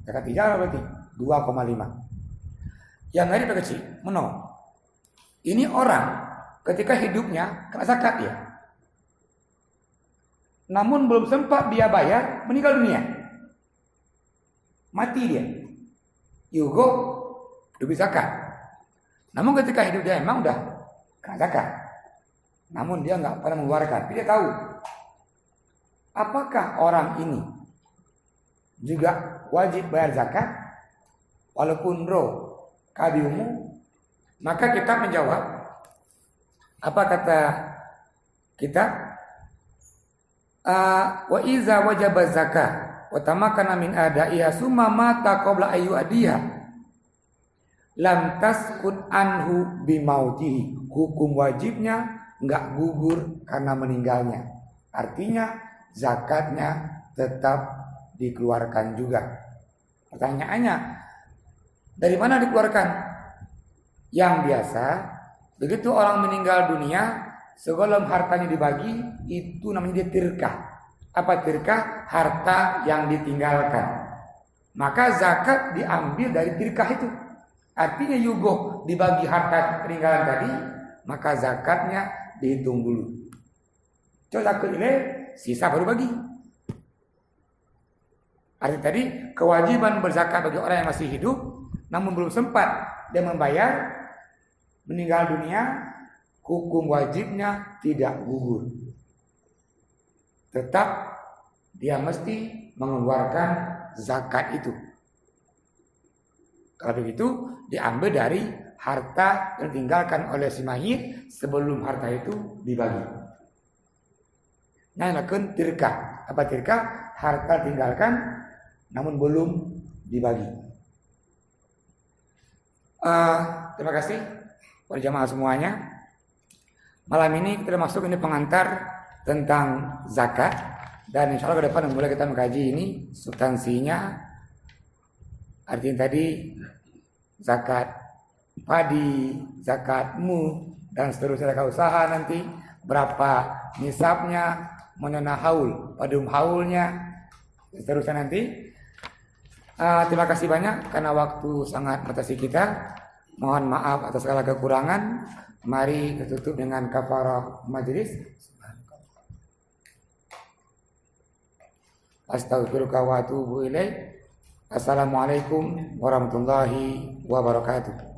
Zakat tijarah berarti 2,5. Yang lain kecil, ini orang ketika hidupnya kena zakat ya. Namun belum sempat dia bayar, meninggal dunia. Mati dia. Yugo hidup zakat. Namun ketika hidup dia emang udah kena zakat. Namun dia nggak pernah mengeluarkan. Dia tahu apakah orang ini juga wajib bayar zakat walaupun kabiumu. Maka kita menjawab, apa kata kita? Wa iza wajaba zakat wa tamakana min adaiha summa mata qabla ayu adiha lam taskut anhu bimautihi. Hukum wajibnya enggak gugur karena meninggalnya. Artinya zakatnya tetap dikeluarkan juga. Pertanyaannya, dari mana dikeluarkan? Yang biasa, begitu orang meninggal dunia, sebelum hartanya dibagi, itu namanya dia tirkah. Apa tirkah? Harta yang ditinggalkan. Maka zakat diambil dari tirkah itu. Artinya yugo dibagi harta peninggalan tadi, maka zakatnya dihitung dulu. Coba ini sisa baru bagi. Artinya tadi kewajiban berzakat bagi orang yang masih hidup, namun belum sempat dia membayar, meninggal dunia, hukum wajibnya tidak gugur. Tetap dia mesti mengeluarkan zakat itu. Kalau begitu diambil dari harta yang ditinggalkan oleh si mayit sebelum harta itu dibagi. Nah, lakukan tirkah. Apa tirkah? Harta tinggalkan namun belum dibagi. Terima kasih para jamaah semuanya. Malam ini kita masuk ini pengantar tentang zakat, dan insya Allah ke depan mulai kita mengkaji ini substansinya. Artinya tadi zakat padi, zakatmu, dan seterusnya zakat usaha nanti berapa nisabnya, mana haul, padum haulnya, seterusnya nanti. Terima kasih banyak karena waktu sangat batasi kita. Mohon maaf atas segala kekurangan. Mari kita tutup dengan kafarah majelis. Astaghfiruka wa atubu ilaik. Assalamualaikum warahmatullahi wabarakatuh.